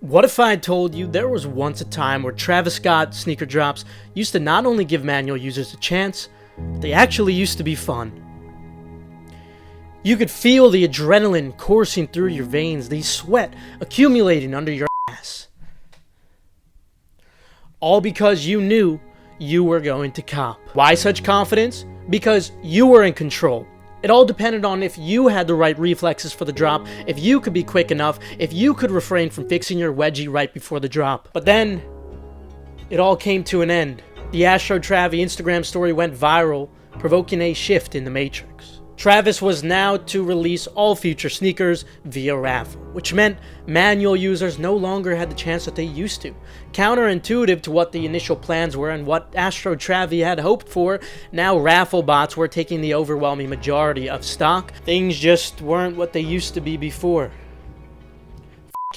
What if I had told you there was once a time where Travis Scott sneaker drops used to not only give manual users a chance, but they actually used to be fun. You could feel the adrenaline coursing through your veins, the sweat accumulating under your ass. All because you knew you were going to cop. Why such confidence? Because you were in control. It all depended on if you had the right reflexes for the drop, if you could be quick enough, if you could refrain from fixing your wedgie right before the drop. But then, it all came to an end. The Astro Travi Instagram story went viral, provoking a shift in the matrix. Travis was now to release all future sneakers via raffle, which meant manual users no longer had the chance that they used to. Counterintuitive to what the initial plans were and what Astro Travi had hoped for, now raffle bots were taking the overwhelming majority of stock. Things just weren't what they used to be before.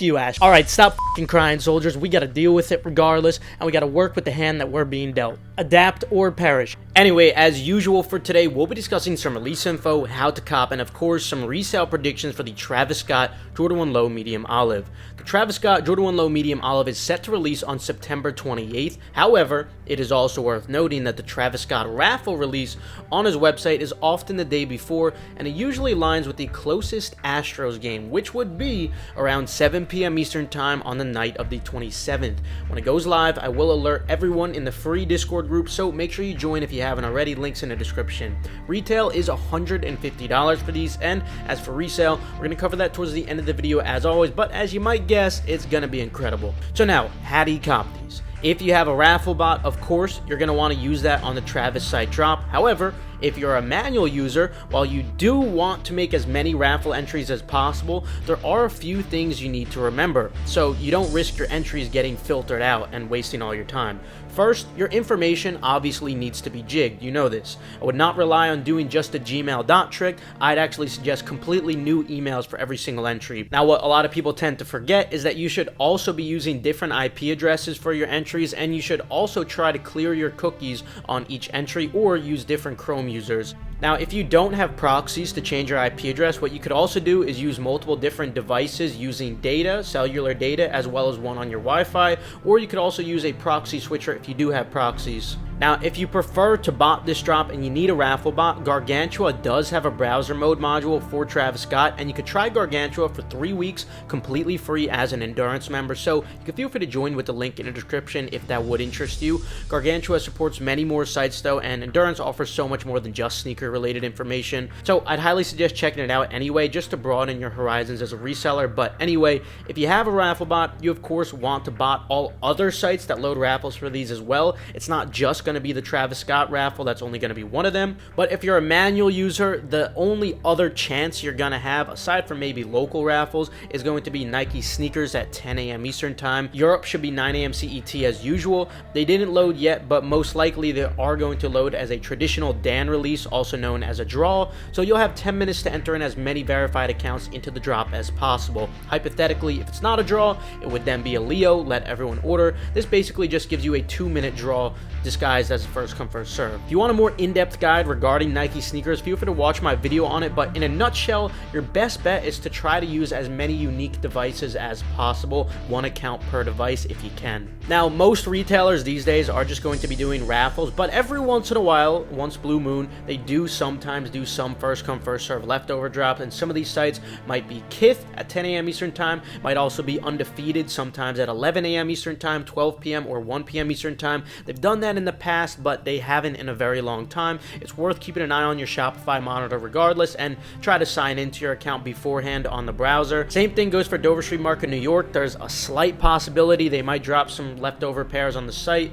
You, Ash. Alright, stop f***ing crying, soldiers. We gotta deal with it regardless, and we gotta work with the hand that we're being dealt. Adapt or perish. Anyway, as usual for today, we'll be discussing some release info, how to cop, and of course, some resale predictions for the Travis Scott Jordan 1 Low Medium Olive. The Travis Scott Jordan 1 Low Medium Olive is set to release on September 28th. However, it is also worth noting that the Travis Scott raffle release on his website is often the day before, and it usually aligns with the closest Astros game, which would be around 7 p.m. Eastern Time on the night of the 27th. When it goes live, I will alert everyone in the free Discord group, so make sure you join if you haven't already. Links in the description. Retail is $150 for these, and as for resale, we're going to cover that towards the end of the video as always, but as you might guess, it's going to be incredible. So now, how do you cop these? If you have a raffle bot, of course, you're going to want to use that on the Travis site drop. However, if you're a manual user, while you do want to make as many raffle entries as possible, there are a few things you need to remember, so you don't risk your entries getting filtered out and wasting all your time. First, your information obviously needs to be jigged, you know this. I would not rely on doing just a Gmail dot trick. I'd actually suggest completely new emails for every single entry. Now, what a lot of people tend to forget is that you should also be using different IP addresses for your entries, and you should also try to clear your cookies on each entry or use different Chrome users. Now, if you don't have proxies to change your IP address, what you could also do is use multiple different devices using data, cellular data, as well as one on your Wi-Fi, or you could also use a proxy switcher if you do have proxies. Now, if you prefer to bot this drop and you need a raffle bot, Gargantua does have a browser mode module for Travis Scott, and you could try Gargantua for 3 weeks completely free as an Endurance member, so you can feel free to join with the link in the description if that would interest you. Gargantua supports many more sites though, and Endurance offers so much more than just sneaker related information, so I'd highly suggest checking it out anyway, just to broaden your horizons as a reseller. But anyway, if you have a raffle bot, you of course want to bot all other sites that load raffles for these as well. It's not just going to be the Travis Scott raffle, that's only going to be one of them. But if you're a manual user, the only other chance you're going to have, aside from maybe local raffles, is going to be Nike sneakers at 10 a.m. Eastern Time. Europe should be 9 a.m. CET as usual. They didn't load yet, but most likely they are going to load as a traditional Dan release, also known as a draw, so you'll have 10 minutes to enter in as many verified accounts into the drop as possible. Hypothetically, if it's not a draw, it would then be a Leo, let everyone order. This basically just gives you a 2-minute draw disguised as a first come first serve. If you want a more in-depth guide regarding Nike sneakers, feel free to watch my video on it, but in a nutshell, your best bet is to try to use as many unique devices as possible, 1 account per device if you can. Now, most retailers these days are just going to be doing raffles, but every once in a while, once blue moon, they do sometimes do some first come first serve leftover drops, and some of these sites might be Kith at 10 a.m. Eastern Time, might also be Undefeated sometimes at 11 a.m. Eastern Time, 12 p.m. or 1 p.m. Eastern Time. They've done that in the past, but they haven't in a very long time. It's worth keeping an eye on your Shopify monitor regardless, and try to sign into your account beforehand on the browser. Same thing goes for Dover Street Market New York. There's a slight possibility they might drop some leftover pairs on the site,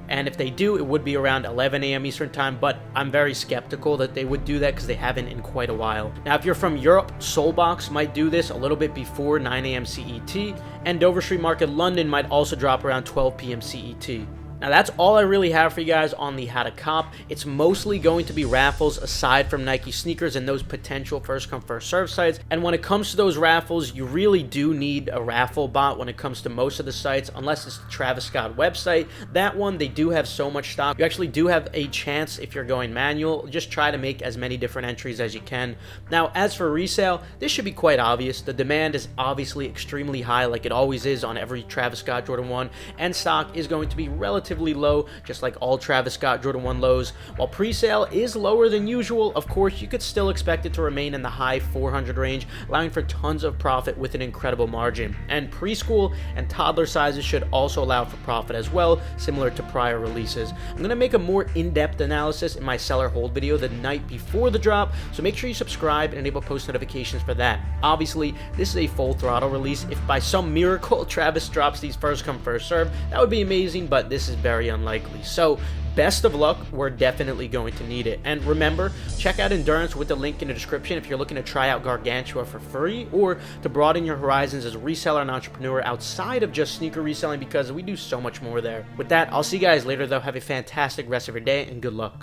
and if they do, it would be around 11 a.m. Eastern Time, but I'm very skeptical that they would do that because they haven't in quite a while. Now, if you're from Europe, Soulbox might do this a little bit before 9 a.m. CET, and Dover Street Market London might also drop around 12 p.m. CET. Now that's all I really have for you guys on the how to cop. It's mostly going to be raffles aside from Nike sneakers and those potential first come first serve sites. And when it comes to those raffles, you really do need a raffle bot when it comes to most of the sites, unless it's the Travis Scott website. That one, they do have so much stock. You actually do have a chance if you're going manual. Just try to make as many different entries as you can. Now, as for resale, this should be quite obvious. The demand is obviously extremely high, like it always is on every Travis Scott Jordan 1, and stock is going to be relatively low, just like all Travis Scott Jordan 1 lows. While pre-sale is lower than usual, of course, you could still expect it to remain in the high 400 range, allowing for tons of profit with an incredible margin. And preschool and toddler sizes should also allow for profit as well, similar to prior releases. I'm going to make a more in-depth analysis in my seller hold video the night before the drop, so make sure you subscribe and enable post notifications for that. Obviously, this is a full throttle release. If by some miracle Travis drops these first come first serve, that would be amazing, but this is very unlikely. So best of luck, we're definitely going to need it. And remember, check out Endurance with the link in the description if you're looking to try out Gargantua for free or to broaden your horizons as a reseller and entrepreneur outside of just sneaker reselling, because we do so much more there. With that, I'll see you guys later though. Have a fantastic rest of your day and good luck.